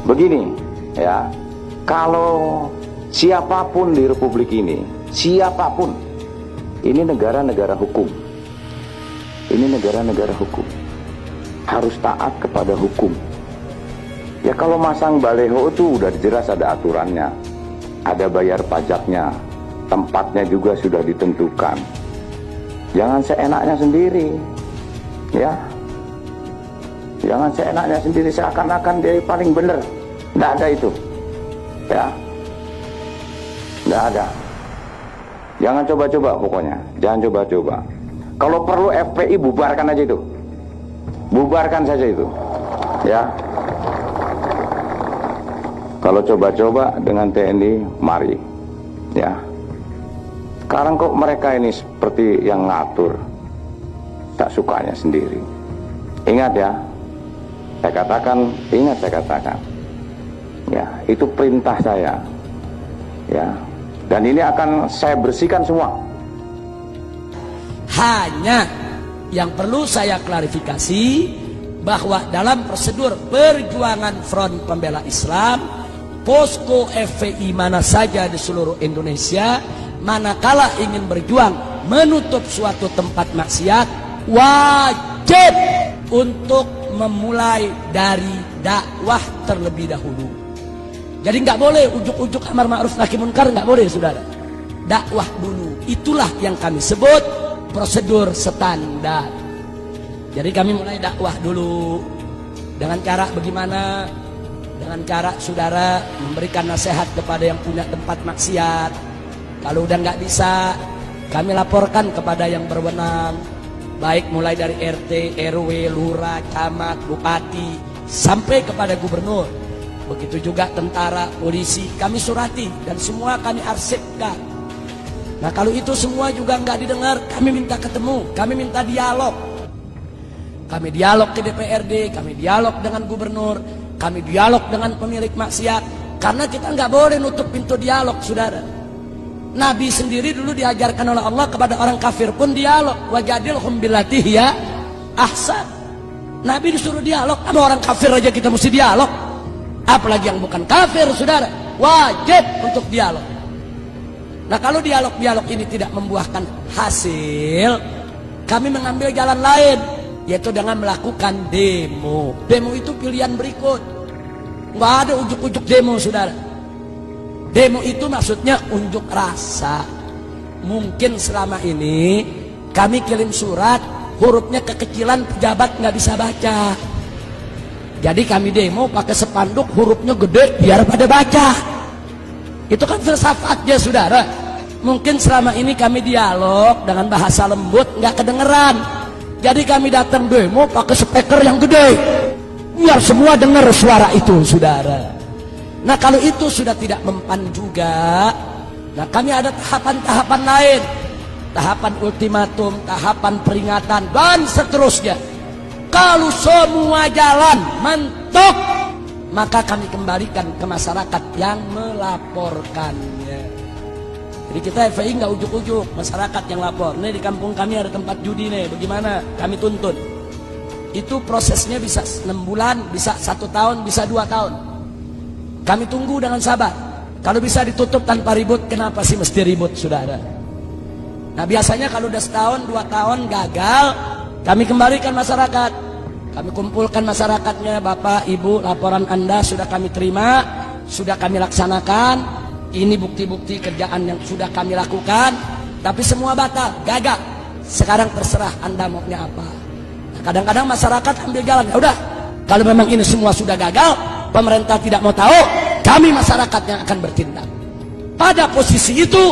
Begini, ya, kalau siapapun di Republik ini, siapapun, ini negara-negara hukum. Ini negara-negara hukum. Harus taat kepada hukum. Ya kalau masang baleho itu udah jelas ada aturannya. Ada bayar pajaknya. Tempatnya juga sudah ditentukan. Jangan seenaknya sendiri. Ya. Jangan seenaknya sendiri, seakan-akan dia paling benar. Nggak ada itu. Ya. Nggak ada. Jangan coba-coba pokoknya. Jangan coba-coba. Kalau perlu FPI bubarkan aja itu. Bubarkan saja itu. Ya. Kalau coba-coba dengan TNI, mari. Ya. Sekarang kok mereka ini seperti yang ngatur. Tak sukanya sendiri. Ingat ya. Saya katakan, ingat saya katakan. Ya, itu perintah saya. Ya. Dan ini akan saya bersihkan semua. Hanya yang perlu saya klarifikasi bahwa dalam prosedur perjuangan Front Pembela Islam, posko FPI mana saja di seluruh Indonesia, manakala ingin berjuang menutup suatu tempat maksiat, wajib untuk memulai dari dakwah terlebih dahulu. Jadi nggak boleh ujuk-ujuk amar ma'ruf nahi munkar, nggak boleh saudara. Dakwah dulu, itulah yang kami sebut prosedur standar. Jadi kami mulai dakwah dulu. Dengan cara bagaimana? Dengan cara saudara memberikan nasihat kepada yang punya tempat maksiat. Kalau udah nggak bisa, kami laporkan kepada yang berwenang. Baik mulai dari RT, RW, lurah, camat, bupati, sampai kepada gubernur. Begitu juga tentara, polisi, kami surati dan semua kami arsipkan. Nah kalau itu semua juga nggak didengar, kami minta ketemu, kami minta dialog. Kami dialog ke DPRD, kami dialog dengan gubernur, kami dialog dengan pemilik maksiat. Karena kita nggak boleh nutup pintu dialog, saudara. Nabi sendiri dulu diajarkan oleh Allah kepada orang kafir pun dialog. Wajadilhum billati hiya ahsan. Nabi disuruh dialog, sama orang kafir aja kita mesti dialog. Apalagi yang bukan kafir, saudara. Wajib untuk dialog. Nah kalau dialog-dialog ini tidak membuahkan hasil, kami mengambil jalan lain, yaitu dengan melakukan demo. Demo itu pilihan berikut. Nggak ada ujuk-ujuk demo, saudara. Demo itu maksudnya unjuk rasa. Mungkin selama ini kami kirim surat, hurufnya kekecilan, pejabat nggak bisa baca. Jadi kami demo pakai spanduk, hurufnya gede biar pada baca. Itu kan filsafatnya, saudara. Mungkin selama ini kami dialog dengan bahasa lembut, nggak kedengeran. Jadi kami datang demo pakai speaker yang gede, biar semua dengar suara itu, saudara. Nah kalau itu sudah tidak mempan juga, nah kami ada tahapan-tahapan lain. Tahapan ultimatum, tahapan peringatan, dan seterusnya. Kalau semua jalan mentok, maka kami kembalikan ke masyarakat yang melaporkannya. Jadi kita FPI nggak ujuk-ujuk, masyarakat yang lapor. Nih di kampung kami ada tempat judi nih, bagaimana? Kami tuntun. Itu prosesnya bisa 6 bulan, bisa 1 tahun, bisa 2 tahun. Kami tunggu dengan sabar. Kalau bisa ditutup tanpa ribut, kenapa sih mesti ribut, saudara? Nah biasanya kalau udah 1 tahun, 2 tahun gagal, kami kembalikan masyarakat. Kami kumpulkan masyarakatnya, Bapak, Ibu, laporan Anda sudah kami terima, sudah kami laksanakan. Ini bukti-bukti kerjaan yang sudah kami lakukan, tapi semua batal, gagal. Sekarang terserah Anda maunya apa. Nah, kadang-kadang masyarakat ambil jalan, ya udah, kalau memang ini semua sudah gagal, pemerintah tidak mau tahu, kami masyarakat yang akan bertindak. Pada posisi itu,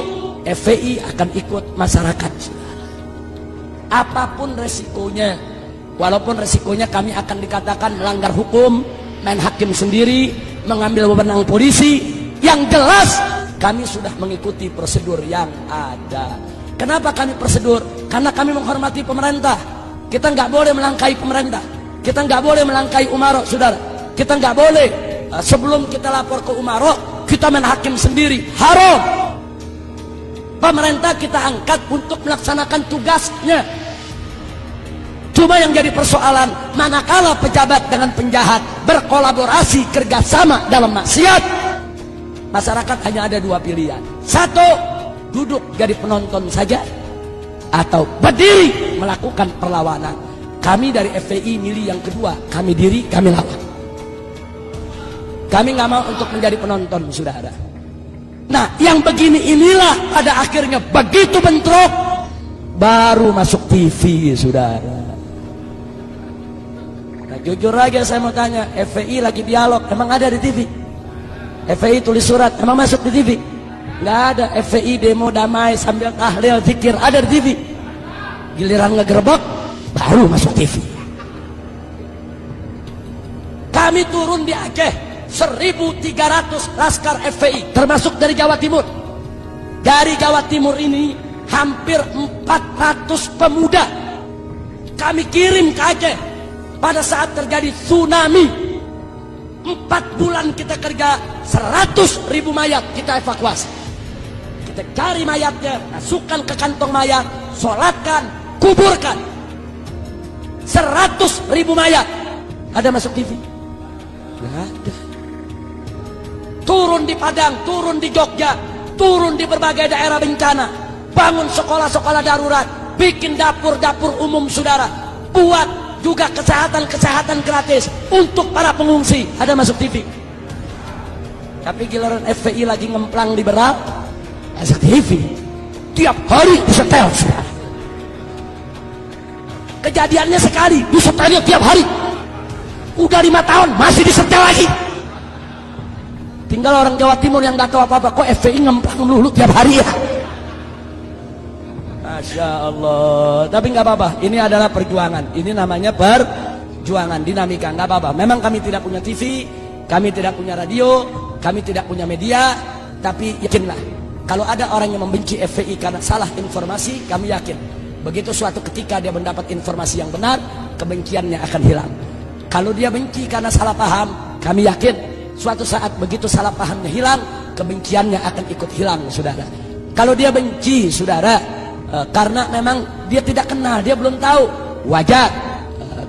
FPI akan ikut masyarakat. Apapun resikonya, walaupun resikonya kami akan dikatakan melanggar hukum, main hakim sendiri, mengambil wewenang polisi, yang jelas kami sudah mengikuti prosedur yang ada. Kenapa kami prosedur? Karena kami menghormati pemerintah. Kita nggak boleh melangkahi pemerintah. Kita nggak boleh melangkahi umaro, saudara. Kita nggak boleh sebelum kita lapor ke umaro, kita main hakim sendiri. Haram. Pemerintah kita angkat untuk melaksanakan tugasnya. Cuma yang jadi persoalan, manakala pejabat dengan penjahat berkolaborasi kerjasama dalam maksiat, masyarakat hanya ada dua pilihan. Satu, duduk jadi penonton saja, atau berdiri melakukan perlawanan. Kami dari FPI milih yang kedua, kami diri, kami lawan. Kami nggak mau untuk menjadi penonton, saudara. Nah, yang begini inilah pada akhirnya begitu bentrok, baru masuk TV, saudara. Nah, jujur aja saya mau tanya, FPI lagi dialog, emang ada di TV? FPI tulis surat, emang masuk di TV? Nggak ada. FPI demo damai sambil tahlil zikir, ada di TV. Giliran ngegerebek, baru masuk TV. Kami turun di Aceh, 1.300 laskar FPI, termasuk dari Jawa Timur. Dari Jawa Timur ini hampir 400 pemuda kami kirim ke Aceh. Pada saat terjadi tsunami, 4 bulan kita kerja, 100.000 mayat kita evakuasi. Kita cari mayatnya, masukkan ke kantong mayat, sholatkan, kuburkan. 100.000 mayat. Ada masuk TV? Nggak ada. Turun di Padang, turun di Jogja, turun di berbagai daerah bencana, bangun sekolah-sekolah darurat, bikin dapur-dapur umum, saudara, buat juga kesehatan gratis untuk para pengungsi. Ada masuk TV. Tapi giliran FPI lagi ngemplang liberal, masuk TV. Tiap hari disetel, saudara. Kejadiannya sekali, disetelnya tiap hari. Udah 5 tahun masih disetel lagi. Tinggal orang Jawa Timur yang gak tahu apa-apa, kok FPI ngemplang melulu tiap hari ya. Masya Allah. Tapi nggak apa-apa, ini adalah perjuangan. Ini namanya perjuangan, dinamika, nggak apa-apa. Memang kami tidak punya TV, kami tidak punya radio, kami tidak punya media. Tapi yakinlah, kalau ada orang yang membenci FPI karena salah informasi, kami yakin begitu suatu ketika dia mendapat informasi yang benar, kebenciannya akan hilang. Kalau dia benci karena salah paham, kami yakin suatu saat begitu salah pahamnya hilang, kebenciannya akan ikut hilang, saudara. Kalau dia benci, saudara, karena memang dia tidak kenal, dia belum tahu, wajar.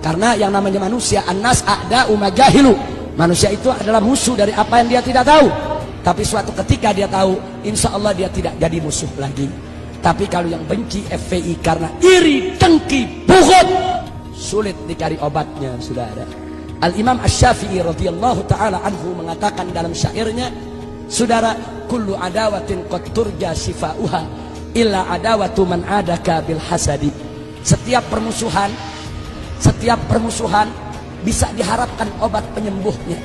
Karena yang namanya manusia, annas a'da'u ma jahilu. Manusia itu adalah musuh dari apa yang dia tidak tahu. Tapi suatu ketika dia tahu, insya Allah dia tidak jadi musuh lagi. Tapi kalau yang benci FPI karena iri, dengki, bughd, sulit dicari obatnya, saudara. Al-Imam Asy-Syafi'i radhiyallahu ta'ala anhu mengatakan dalam syairnya, saudara, kullu adawatin qad turja shifa'uha illa adawatu man adaka bil hasadi. Setiap permusuhan bisa diharapkan obat penyembuhnya,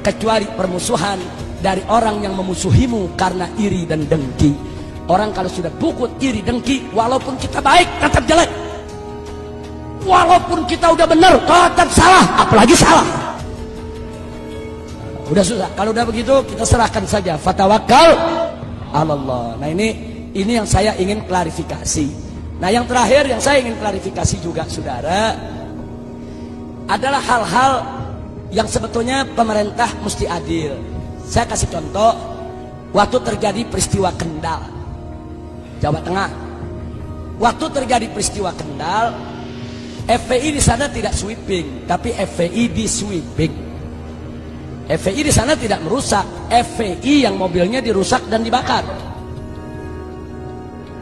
kecuali permusuhan dari orang yang memusuhimu karena iri dan dengki. Orang kalau sudah bukut iri dengki, walaupun kita baik tetap jelek, walaupun kita udah benar tetap salah, apalagi salah. Udah susah. Kalau udah begitu kita serahkan saja, fatawakkal 'alallah. Nah, ini yang saya ingin klarifikasi. Nah, yang terakhir yang saya ingin klarifikasi juga, saudara, adalah hal-hal yang sebetulnya pemerintah mesti adil. Saya kasih contoh, waktu terjadi peristiwa Kendal, Jawa Tengah. Waktu terjadi peristiwa Kendal, FPI di sana tidak sweeping, tapi FPI di sweeping. FPI di sana tidak merusak, FPI yang mobilnya dirusak dan dibakar.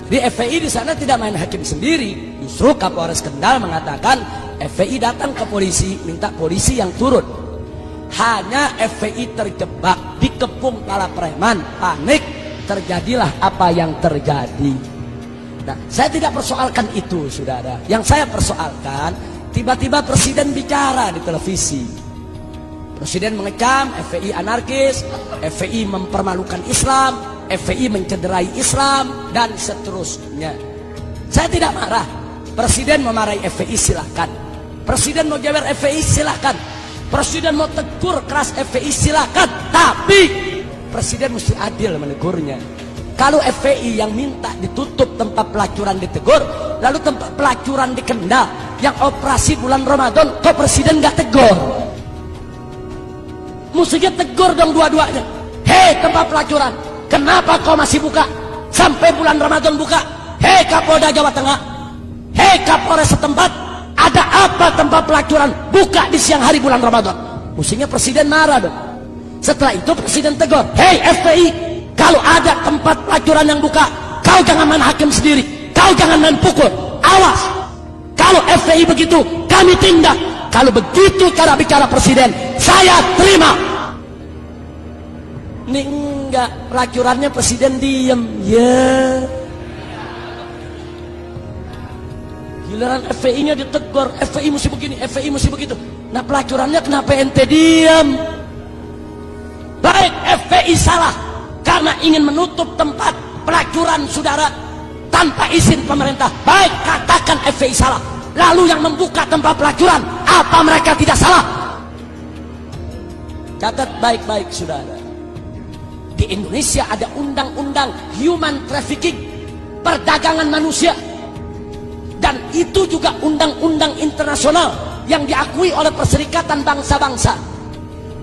Di FPI di sana tidak main hakim sendiri. Justru Kapolres Kendal mengatakan FPI datang ke polisi, minta polisi yang turun. Hanya FPI terjebak, dikepung para preman, panik, terjadilah apa yang terjadi. Nah, saya tidak persoalkan itu, saudara. Yang saya persoalkan, tiba-tiba presiden bicara di televisi. Presiden mengecam FPI anarkis, FPI mempermalukan Islam, FPI mencederai Islam, dan seterusnya. Saya tidak marah. Presiden memarahi FPI silakan. Presiden mau jewer FPI silakan. Presiden mau tegur keras FPI silakan. Tapi presiden mesti adil menegurnya. Kalau FPI yang minta ditutup tempat pelacuran ditegur, lalu tempat pelacuran di Kendal yang operasi bulan Ramadan, kok presiden nggak tegur? Mestinya tegur dong dua-duanya. Hei tempat pelacuran, kenapa kau masih buka? Sampai bulan Ramadan buka. Hei Kapolda Jawa Tengah, hei Kapolres setempat, Ada apa tempat pelacuran buka di siang hari bulan Ramadan? Mestinya presiden marah dong. Setelah itu presiden tegur, hei FPI, kalau ada tempat pelacuran yang buka, kau jangan main hakim sendiri, kau jangan main pukul, awas. Kalau FPI begitu, kami tindak. Kalau begitu cara bicara presiden, saya terima. Ini enggak, pelacurannya presiden diem. Ya. Giliran FPI-nya ditegur, FPI mesti begini, FPI mesti begitu. Nah pelacurannya kenapa ente diem? Baik, FPI salah karena ingin menutup tempat pelacuran saudara tanpa izin pemerintah. Baik, katakan FPI salah. Lalu yang membuka tempat pelacuran, apa mereka tidak salah? Catat baik-baik saudara. Di Indonesia ada undang-undang human trafficking, perdagangan manusia. Dan itu juga undang-undang internasional yang diakui oleh Perserikatan Bangsa-Bangsa.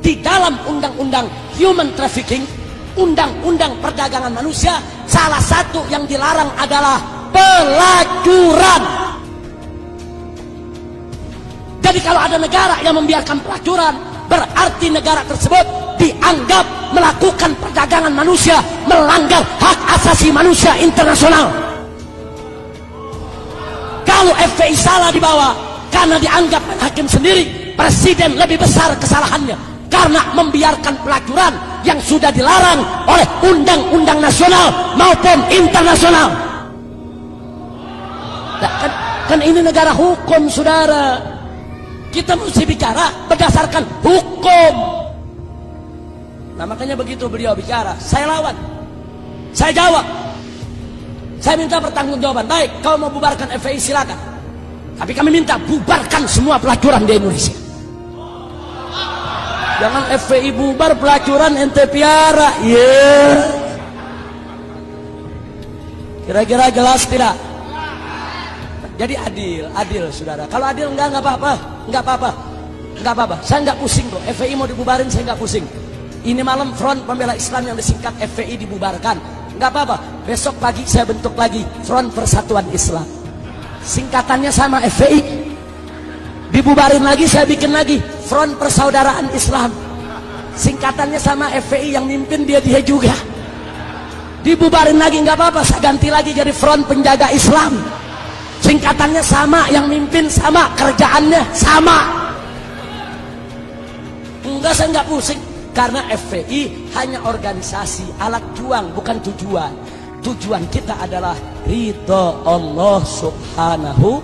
Di dalam undang-undang human trafficking, undang-undang perdagangan manusia, salah satu yang dilarang adalah pelacuran. Jadi kalau ada negara yang membiarkan pelacuran, berarti negara tersebut dianggap melakukan perdagangan manusia, melanggar hak asasi manusia internasional. Kalau FPI salah di bawah karena dianggap hakim sendiri, presiden lebih besar kesalahannya karena membiarkan pelacuran yang sudah dilarang oleh undang-undang nasional maupun internasional. Nah, kan ini negara hukum saudara. Kita mesti bicara berdasarkan hukum. Nah makanya begitu beliau bicara, saya lawan, saya jawab, saya minta pertanggungjawaban. Baik, kau mau bubarkan FPI silakan, tapi kami minta bubarkan semua pelacuran di Indonesia. Jangan FPI bubar, pelacuran ente piara. Yeah. Kira-kira jelas tidak? Jadi adil saudara. Kalau adil enggak apa-apa, enggak apa-apa. Saya enggak pusing kok. FPI mau dibubarin saya enggak pusing. Ini malam Front Pembela Islam yang disingkat FPI dibubarkan, enggak apa-apa. Besok pagi saya bentuk lagi Front Persatuan Islam. Singkatannya sama FPI. Dibubarin lagi saya bikin lagi Front Persaudaraan Islam. Singkatannya sama FPI, yang mimpin dia juga. Dibubarin lagi enggak apa-apa, saya ganti lagi jadi Front Penjaga Islam. Singkatannya sama, yang mimpin sama, kerjaannya sama. Enggak, saya enggak pusing. Karena FPI hanya organisasi, alat juang, bukan tujuan. Tujuan kita adalah ridho Allah subhanahu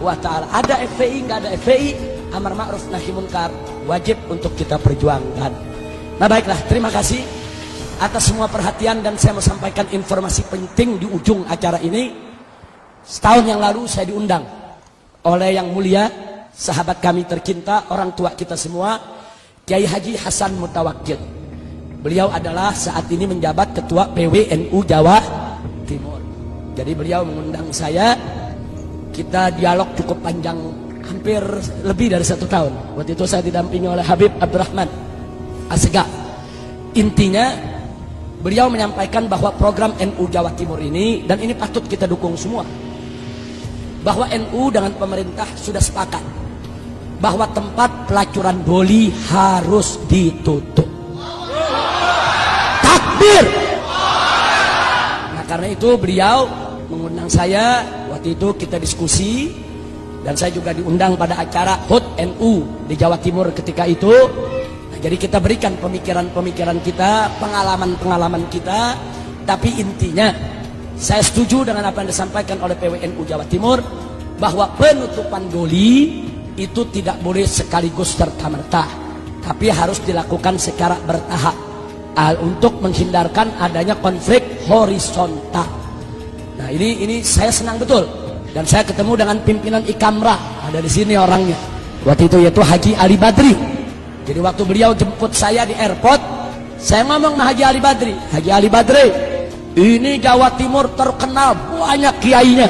wa ta'ala. Ada FPI, enggak ada FPI, amar ma'ruf nahi munkar wajib untuk kita perjuangkan. Nah baiklah, terima kasih atas semua perhatian. Dan saya mau sampaikan informasi penting di ujung acara ini. Setahun yang lalu saya diundang oleh yang mulia sahabat kami tercinta, orang tua kita semua, Kiai Haji Hasan Mutawakkil. Beliau adalah saat ini menjabat ketua PWNU Jawa Timur. Jadi beliau mengundang saya, kita dialog cukup panjang, hampir lebih dari 1 tahun. Waktu itu saya didampingi oleh Habib Abdurrahman Assegaf. Intinya beliau menyampaikan bahwa program NU Jawa Timur ini, dan ini patut kita dukung semua, bahwa NU dengan pemerintah sudah sepakat bahwa tempat pelacuran boli harus ditutup. Takbir. Nah karena itu beliau mengundang saya. Waktu itu kita diskusi, dan saya juga diundang pada acara HUT NU di Jawa Timur ketika itu. Nah, jadi kita berikan pemikiran-pemikiran kita, pengalaman-pengalaman kita. Tapi intinya saya setuju dengan apa yang disampaikan oleh PWNU Jawa Timur, bahwa penutupan doli itu tidak boleh sekaligus serta-merta, tapi harus dilakukan secara bertahap untuk menghindarkan adanya konflik horizontal. Nah ini saya senang betul, dan saya ketemu dengan pimpinan Ikamrah, ada di sini orangnya waktu itu, yaitu Haji Ali Badri. Jadi waktu beliau jemput saya di airport, saya ngomong sama Haji Ali Badri, Haji Ali Badri, ini Jawa Timur terkenal banyak kiainya,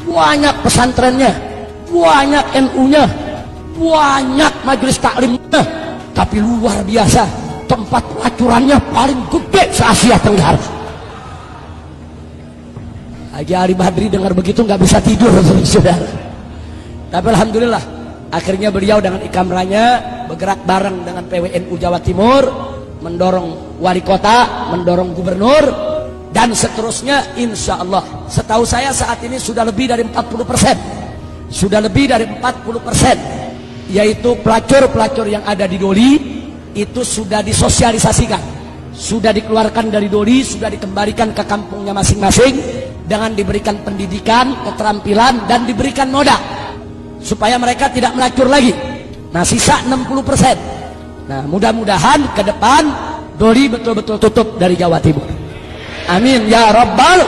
banyak pesantrennya, banyak NU-nya, banyak majelis taklimnya, tapi luar biasa tempat pelacurannya paling gede se-Asia Tenggara. Haji Ali Badri dengar begitu nggak bisa tidur, saudara. Tapi alhamdulillah akhirnya beliau dengan ikamranya bergerak bareng dengan PWNU Jawa Timur, mendorong wali kota, mendorong gubernur, dan seterusnya. Insya Allah, setahu saya saat ini sudah lebih dari 40%, sudah lebih dari 40%, yaitu pelacur-pelacur yang ada di Doli itu sudah disosialisasikan, sudah dikeluarkan dari Doli, sudah dikembalikan ke kampungnya masing-masing dengan diberikan pendidikan, keterampilan, dan diberikan modal supaya mereka tidak melacur lagi. Nah, sisa 60%. Nah, mudah-mudahan ke depan Doli betul-betul tutup dari Jawa Timur. Amin ya rabbal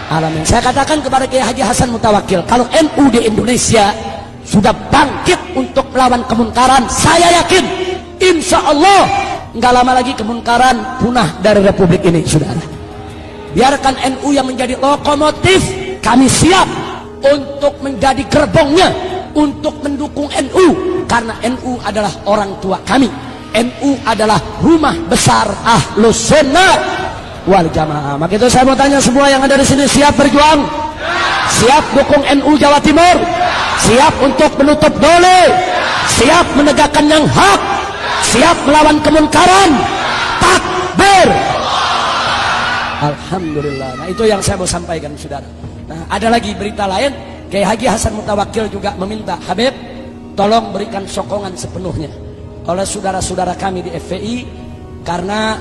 alamin. Saya katakan kepada Kiai Haji Hasan Mutawakkil, kalau NU di Indonesia sudah bangkit untuk melawan kemunkaran, saya yakin insya Allah nggak lama lagi kemunkaran punah dari Republik ini, saudara. Biarkan NU yang menjadi lokomotif, kami siap untuk menjadi gerbongnya, untuk mendukung NU, karena NU adalah orang tua kami. NU adalah rumah besar Ahlus Sunnah wal Jamaah. Maka itu saya mau tanya semua yang ada di sini, siap berjuang? Siap dukung NU Jawa Timur? Siap untuk menutup Doli? Siap menegakkan yang hak? Siap melawan kemunkaran? Takbir! Alhamdulillah. Nah, itu yang saya mau sampaikan, saudara. Nah, ada lagi berita lain. Kiai Haji Hasan Mutawakkil juga meminta, Habib, tolong berikan sokongan sepenuhnya oleh saudara-saudara kami di FPI, karena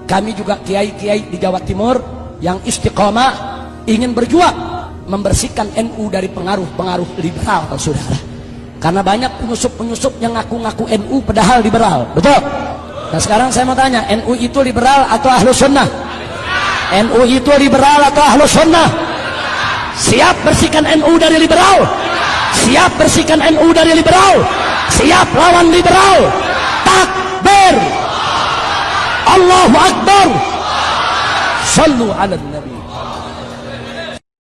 kami juga kiai-kiai di Jawa Timur yang istiqomah ingin berjuang membersihkan NU dari pengaruh-pengaruh liberal, saudara. Karena banyak penyusup-penyusup yang ngaku-ngaku NU padahal liberal, betul? Nah, sekarang saya mau tanya, NU itu liberal atau Ahlus Sunnah? NU itu liberal atau Ahlus Sunnah? Siap bersihkan NU dari liberal? Siap bersihkan NU dari liberal? Siap lawan liberal? Takbir! Allahu Akbar! Sallu ala Nabi.